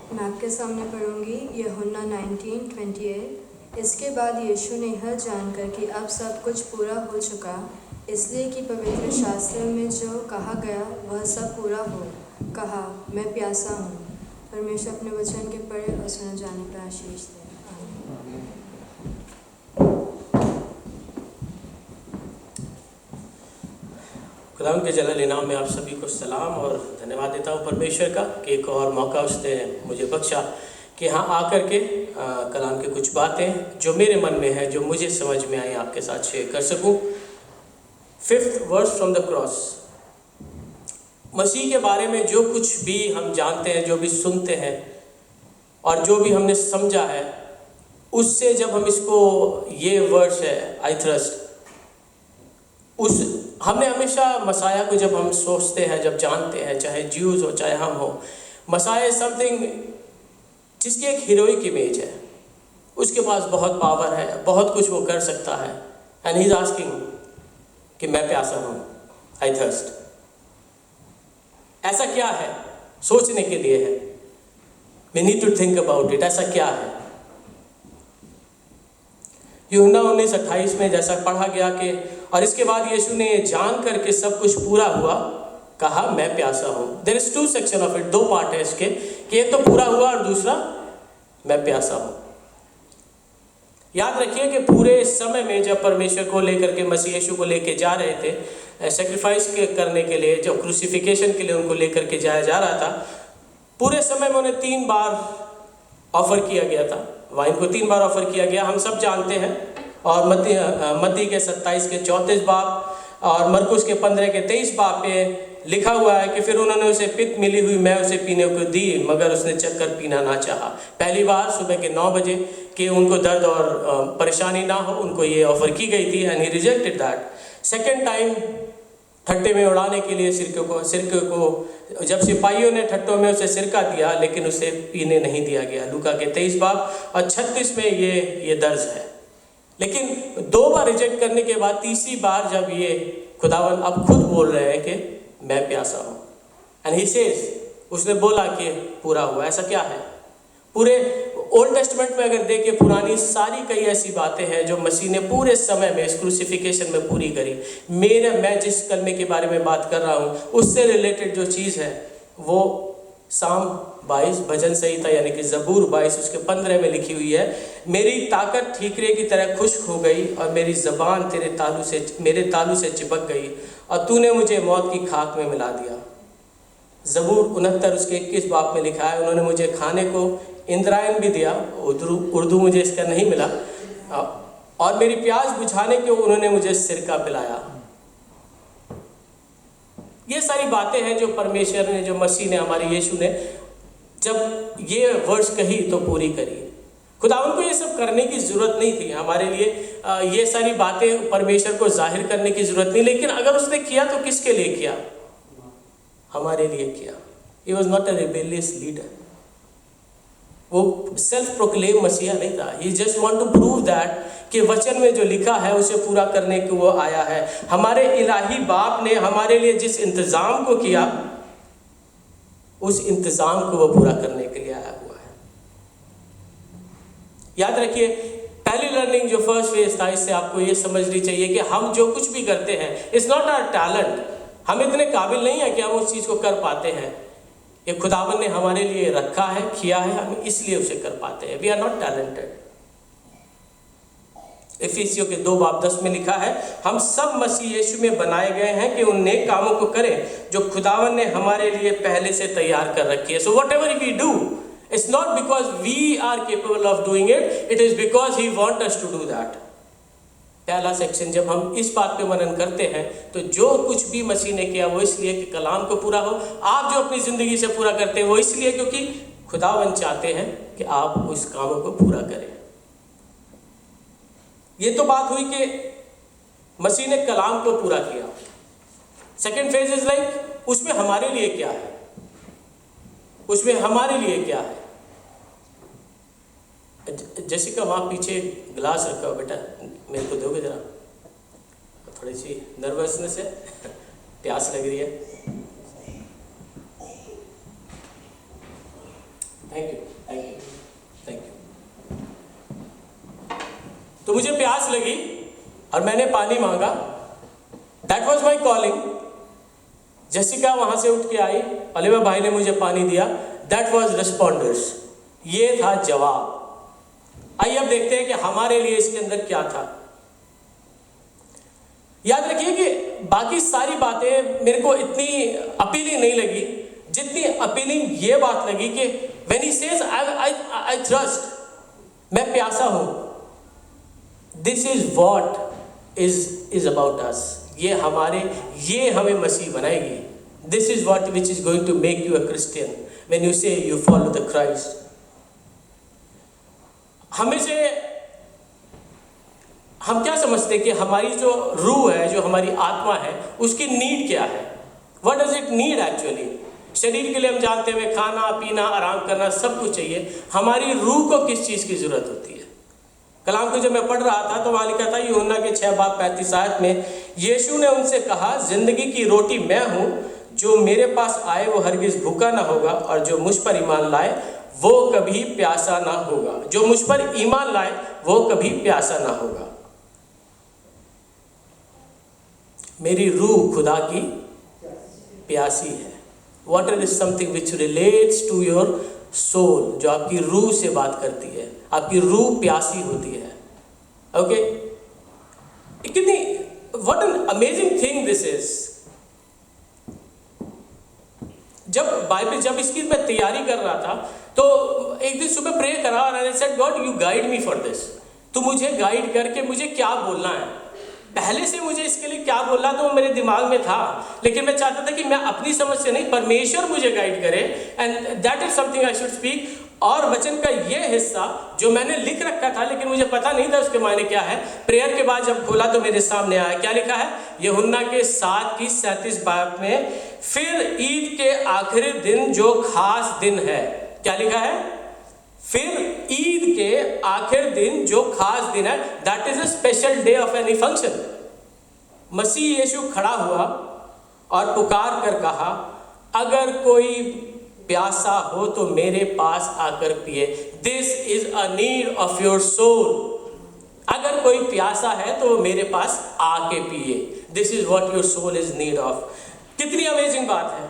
मैं आपके सामने पढ़ूंगी यूहन्ना 19:28। इसके बाद यीशु ने यह जानकर कि अब सब कुछ पूरा हो चुका, इसलिए कि पवित्र शास्त्र में जो कहा गया वह सब पूरा हो, कहा, मैं प्यासा हूँ। परमेश्वर अपने वचन के पढ़े और सुने जाने पर आशीष दे। आमीन। खुदावंद के जलाल नाम में आप सभी को सलाम और धन्यवाद देता हूँ परमेश्वर का कि एक और मौका उसने मुझे बख्शा कि यहाँ आकर के कलाम के कुछ बातें जो मेरे मन में है, जो मुझे समझ में आई, आपके साथ शेयर कर सकूँ। 5th verse from the cross. मसीह के बारे में जो कुछ भी हम जानते हैं, जो भी सुनते हैं और जो भी हमने समझा है, उससे जब हम इसको, ये वर्स है आई थ्रस्ट, हमने हमेशा मसाया को जब हम सोचते हैं, जब जानते हैं, चाहे ज्यूज हो चाहे हम हो, मसाया समथिंग जिसकी एक हीरोइक इमेज है, उसके पास बहुत पावर है, बहुत कुछ वो कर सकता है। एंड ही इज आस्किंग कि मैं प्यासा हूँ, आई थर्स्ट। ऐसा क्या है? सोचने के लिए है। We need to think about it. ऐसा क्या है? यूहन्ना 19:28 में जैसा पढ़ा गया कि और इसके बाद यीशु ने ये जान करके सब कुछ पूरा हुआ, कहा, मैं प्यासा हूँ। There is 2 section of it, 2 part है इसके, कि एक तो पूरा हुआ और दूसरा मैं प्यासा हूँ। याद रखिए कि पूरे समय में जब परमेश्वर को लेकर के, मसीह यीशु को लेके जा रहे थे सेक्रीफाइस करने के लिए, जो क्रूसिफिकेशन के लिए उनको लेकर के जाया जा रहा था, पूरे समय में उन्हें 3 बार ऑफर किया गया था। वाइन को 3 बार ऑफर किया गया, हम सब जानते हैं। और मत्ती के 27 के 34 बाब और मरकुस के 15 के 23 बाब पे लिखा हुआ है कि फिर उन्होंने उसे पित्त मिली हुई मैं उसे पीने को दी, मगर उसने चक्कर पीना ना चाहा। पहली बार सुबह के 9 बजे कि उनको दर्द और परेशानी ना हो, उनको ये ऑफर की गई थी, and he rejected that. Second time ठट्टे में उड़ाने के लिए सिरके को जब सिपाहियों ने ठट्टों में उसे सिरका दिया, लेकिन उसे पीने नहीं दिया गया। लूका के 23 बाब और 36 में ये दर्ज है। लेकिन 2 बार रिजेक्ट करने के बाद तीसरी बार जब ये खुदावन अब खुद बोल रहे हैं कि मैं प्यासा हूँ, एंड ही सेज, उसने बोला कि पूरा हुआ। ऐसा क्या है? पूरे ओल्ड टेस्टमेंट में अगर देखें, पुरानी सारी कई ऐसी बातें हैं जो मसीह ने पूरे समय में इस क्रूसिफिकेशन में पूरी करी। मैं जिस कलमे के बारे में बात कर रहा हूँ, उससे रिलेटेड जो चीज़ है वो साम 22 भजन संहिता यानी कि जबूर 22 उसके 15 में लिखी हुई है। मेरी ताकत ठीकरे की तरह खुश्क हो गई और मेरी ज़बान मेरे तालू से चिपक गई और तूने मुझे मौत की खाक में मिला दिया। जबूर 69 उसके 21 बाब में लिखा है, उन्होंने मुझे खाने को इंद्रायण भी दिया, उर्दू मुझे इसका नहीं मिला, और मेरी प्यास बुझाने को उन्होंने मुझे सिरका पिलाया। ये सारी बातें हैं जो परमेश्वर ने, जो मसीह ने, हमारे यीशु ने जब ये वर्ड्स कही तो पूरी करी। खुदावंद को ये सब करने की ज़रूरत नहीं थी हमारे लिए, ये सारी बातें परमेश्वर को जाहिर करने की ज़रूरत नहीं, लेकिन अगर उसने किया तो किसके लिए किया? हमारे लिए किया। He was not a rebellious leader. वो सेल्फ प्रोक्लेम मसीहा नहीं था। He just want to prove that कि वचन में जो लिखा है उसे पूरा करने को वो आया है। हमारे इलाही बाप ने हमारे लिए जिस इंतज़ाम को किया, उस इंतज़ाम को वो पूरा करने के लिए आया हुआ है। याद रखिए, पहली लर्निंग जो फर्स्ट फेज था, इससे आपको ये समझनी चाहिए कि हम जो कुछ भी करते हैं, इट्स नॉट आवर टैलेंट। हम इतने काबिल नहीं है कि हम उस चीज़ को कर पाते हैं। ये खुदावन ने हमारे लिए रखा है, किया है, हम इसलिए उसे कर पाते हैं। We are not talented. इफिसियों के 2 बाब 10 में लिखा है, हम सब मसीह यीशु में बनाए गए हैं कि उन नेक कामों को करें जो खुदावन ने हमारे लिए पहले से तैयार कर रखी है। So whatever we do, it's not because we are capable of doing it, it is because he want us to do that. पहला सेक्शन, जब हम इस बात पे मनन करते हैं तो जो कुछ भी मसीह ने किया वो इसलिए कि कलाम को पूरा हो। आप जो अपनी ज़िंदगी से पूरा करते हैं वो इसलिए क्योंकि खुदावन चाहते हैं कि आप उस कामों को पूरा करें। ये तो बात हुई कि मसीह ने कलाम को पूरा किया। सेकेंड फेज इज लाइक, उसमें हमारे लिए क्या है? उसमें हमारे लिए क्या है? जेसिका, वहाँ पीछे ग्लास रखा हो बेटा, मेरे को दोगे जरा? थोड़ी सी नर्वसनेस है, प्यास लग रही है। Thank you, thank you, thank you. तो मुझे प्यास लगी और मैंने पानी मांगा। That was my calling. Jessica वहां से उठ के आई, अलीमा भाई ने मुझे पानी दिया। दैट वॉज रिस्पॉन्डर्स, ये था जवाब। आइए अब देखते हैं कि हमारे लिए इसके अंदर क्या था। याद रखिए कि बाकी सारी बातें मेरे को इतनी अपीलिंग नहीं लगी जितनी अपीलिंग ये बात लगी कि when he says I thirst, मैं प्यासा हूं। This is what is about us. ये हमें मसीह बनाएगी। This is what which is going to make you a Christian when you say you follow the Christ. हम क्या समझते हैं कि हमारी जो रूह है, जो हमारी आत्मा है, उसकी नीड क्या है? What does it need actually? शरीर के लिए हम जानते हैं खाना पीना आराम करना सब कुछ चाहिए। हमारी रूह को किस चीज़ की जरूरत होती है? कलाम को जब मैं पढ़ रहा था तो वहाँ लिखा था यूहन्ना के 6:35 में, यीशु ने उनसे कहा, जिंदगी की रोटी मैं हूँ, जो मेरे पास आए वो हरगिज भूखा ना होगा, और जो मुझ पर ईमान लाए वो कभी प्यासा ना होगा। जो मुझ पर ईमान लाए वो कभी प्यासा ना होगा। मेरी रूह खुदा की प्यासी है। Water is something which relates to your soul, जो आपकी रूह से बात करती है। आपकी रूह प्यासी होती है। ओके, कितनी what an amazing thing this is. जब इसकी मैं तैयारी कर रहा था तो एक दिन सुबह प्रे करा और I said, God you guide me for this. तू मुझे गाइड करके मुझे क्या बोलना है। पहले से मुझे इसके लिए क्या बोलना तो मेरे दिमाग में था, लेकिन मैं चाहता था कि मैं अपनी समझ से नहीं, परमेश्वर मुझे गाइड करे, and that is something I should speak. और वचन का ये हिस्सा जो मैंने लिख रखा था लेकिन मुझे पता नहीं था उसके मायने क्या है, प्रेयर के बाद जब खोला तो मेरे सामने आया। क्या लिखा है? यूहन्ना के 7:37 में, फिर ईद के आखिरी दिन जो खास दिन है। क्या लिखा है? फिर ईद के आखिर दिन जो खास दिन है, that is a special day of any function. मसीह यीशु खड़ा हुआ और पुकार कर कहा, अगर कोई प्यासा हो तो मेरे पास आकर पिए। This is a need of your soul. अगर कोई प्यासा है तो मेरे पास आके पिए। This is what your soul is need of. कितनी अमेजिंग बात है।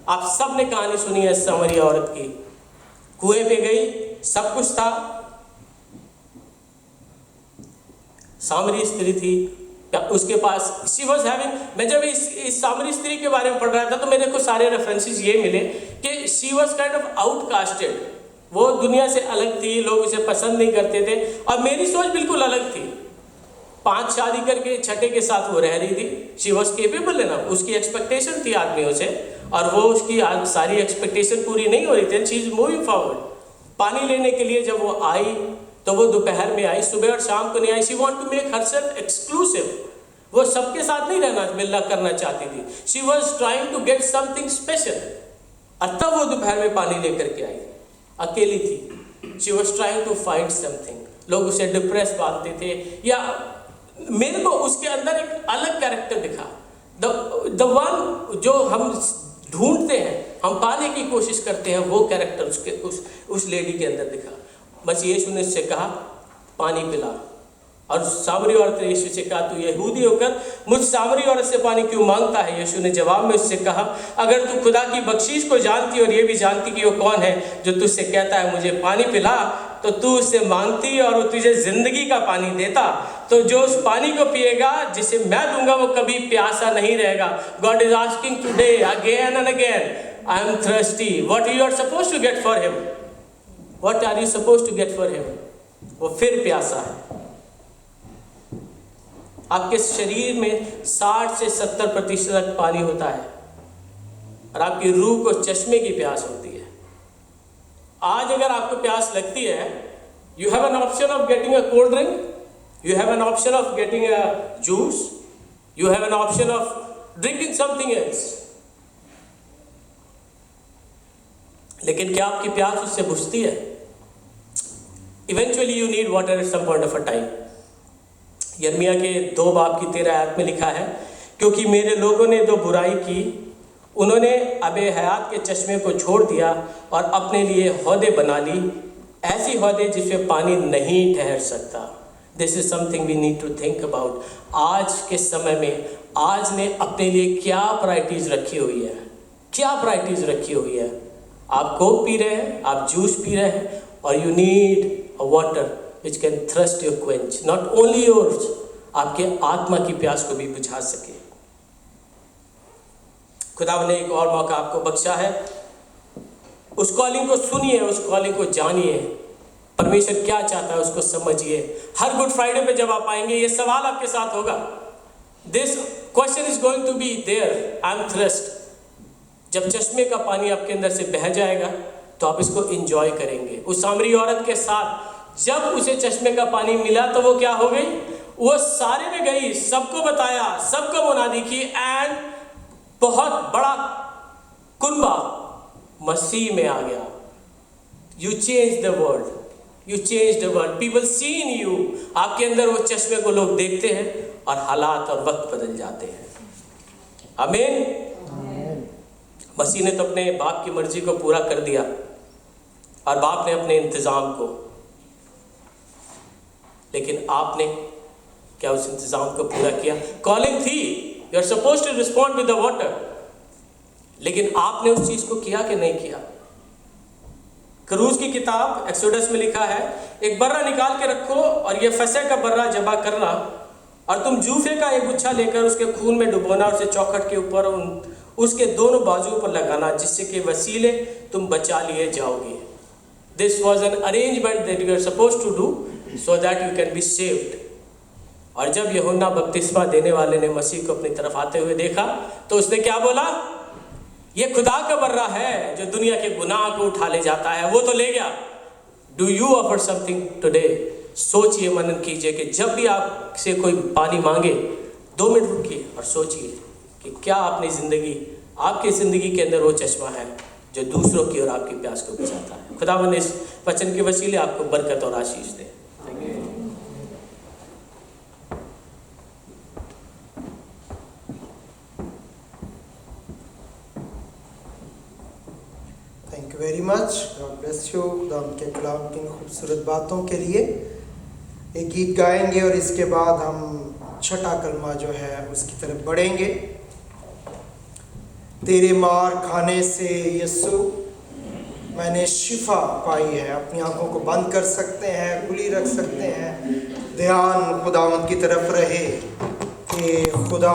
आप सब ने कहानी सुनी है समरी औरत की। कुएं पे गई, सब कुछ था, सामरी स्त्री थी, उसके पास शी वॉज हैविंग। मैं जब इस सामरी स्त्री के बारे में पढ़ रहा था तो मेरे को सारे रेफरेंसेस ये मिले कि शी वॉज काइंड ऑफ आउटकास्टेड। वो दुनिया से अलग थी, लोग उसे पसंद नहीं करते थे, और मेरी सोच बिल्कुल अलग थी। 5 शादी करके 6ठे के साथ वो रह रही थी। शी वॉज केपेबल है ना, उसकी एक्सपेक्टेशन थी आदमियों से, और वो उसकी सारी एक्सपेक्टेशन पूरी नहीं हो रही थी। She is moving forward. पानी लेने के लिए जब वो आई तो वो दोपहर में आई, सुबह और शाम को नहीं आई। She want to make herself exclusive. वो सबके साथ नहीं रहना मिलना करना चाहती थी। She was trying to get something special. और तब वो दोपहर में पानी लेकर के आई, अकेली थी। She was trying to find something. लोग उसे डिप्रेस मानते थे, या मेरे को उसके अंदर एक अलग कैरेक्टर दिखा। द वन जो हम ढूंढते हैं, हम पाने की कोशिश करते हैं, वो कैरेक्टर उस लेडी के अंदर दिखा। बस यीशु ने उससे कहा, पानी पिला। और सामरी औरत ने यीशु से कहा, तू यहूदी होकर मुझ सामरी औरत से पानी क्यों मांगता है? यीशु ने जवाब में उससे कहा, अगर तू खुदा की बख्शीश को जानती और ये भी जानती कि वो कौन है जो तुझसे कहता है मुझे पानी पिला, तो तू उससे मांगती और वो तुझे जिंदगी का पानी देता। तो जो उस पानी को पिएगा जिसे मैं दूंगा वो कभी प्यासा नहीं रहेगा। God is asking today again and again, I am thirsty. What you are supposed to get for him? What are you supposed to get for him? वो फिर प्यासा है। आपके शरीर में 60 से 70% तक पानी होता है, और आपकी रूह को चश्मे की प्यास होती है। आज अगर आपको प्यास लगती है, you have an option of getting a cold drink, you have an option of getting a juice, you have an option of drinking something else. लेकिन क्या आपकी प्यास उससे बुझती है? Eventually you need water at some point of a time. यिर्मयाह के 2:13 में लिखा है, क्योंकि मेरे लोगों ने तो बुराई की उन्होंने अबे हयात के चश्मे को छोड़ दिया और अपने लिए हौदे बना ली, ऐसी हौदे जिसमें पानी नहीं ठहर सकता। This is something we need to think about. आज के समय में आज ने अपने लिए क्या प्रायोरिटीज रखी हुई है, क्या प्रायोरिटीज रखी हुई है। आप कोक पी रहे हैं, आप जूस पी रहे हैं, और you need a water which can thrust your quench, not only yours, आपके आत्मा की प्यास को भी बुझा सके। खुदा ने एक और मौका आपको बख्शा है। उस कॉलिंग को सुनिए, उस कॉलिंग को जानिए, परमेश्वर क्या चाहता है उसको समझिए। हर गुड फ्राइडे पे जब आप आएंगे ये सवाल आपके साथ होगा, this question is going to be there, I am thirst. जब चश्मे का पानी आपके अंदर से बह जाएगा तो आप इसको एंजॉय करेंगे। उस सामरी औरत के साथ जब उसे चश्मे का पानी मिला तो वो क्या हो गई, वो सारे में गई, सबको बताया, सबको मुनादी की, एंड बहुत बड़ा कुनबा मसीह में आ गया। You change the world, you change the world, people see in you. आपके अंदर वो चश्मे को लोग देखते हैं और हालात और वक्त बदल जाते हैं। आमीन। मसीह ने तो अपने बाप की मर्जी को पूरा कर दिया और बाप ने अपने इंतजाम को, लेकिन आपने क्या उस इंतजाम को पूरा किया? कॉलिंग थी, you are supposed to respond with the water, लेकिन आपने उस चीज को किया कि नहीं किया? क्रूज की किताब एक्सोडस में लिखा है, एक बर्रा निकाल के रखो और ये फसे का बर्रा जबा करना, और तुम जूफे का एक गुच्छा लेकर उसके खून में डुबोना, उसे चौखट के ऊपर उसके दोनों बाजुओं पर लगाना, जिससे कि वसीले तुम बचा लिए जाओगे। This was an arrangement that you are suppose to do so that you can be saved. और जब यूहन्ना बपतिस्मा देने वाले ने मसीह को अपनी तरफ आते हुए देखा तो उसने क्या बोला? ये खुदा का बर्रा है जो दुनिया के गुनाह को उठा ले जाता है, वो तो ले गया। Do you offer something today? सोचिए, मनन कीजिए कि जब भी आपसे कोई पानी मांगे 2 मिनट रुकिए और सोचिए कि क्या अपनी ज़िंदगी, आपकी ज़िंदगी के अंदर वो चश्मा है जो दूसरों की और आपकी प्यास को बुझाता है। खुदावंद इस वचन के वसीले आपको बरकत और आशीष दे। Thank you very much, God bless you. खुदावंद के कलाम की खूबसूरत बातों के लिए एक गीत गाएंगे और इसके बाद हम छठा कलमा जो है उसकी तरफ बढ़ेंगे। तेरे मार खाने से यीशु मैंने शिफा पाई है। अपनी आंखों को बंद कर सकते हैं, खुली रख सकते हैं, ध्यान खुदावंद की तरफ रहे कि खुदा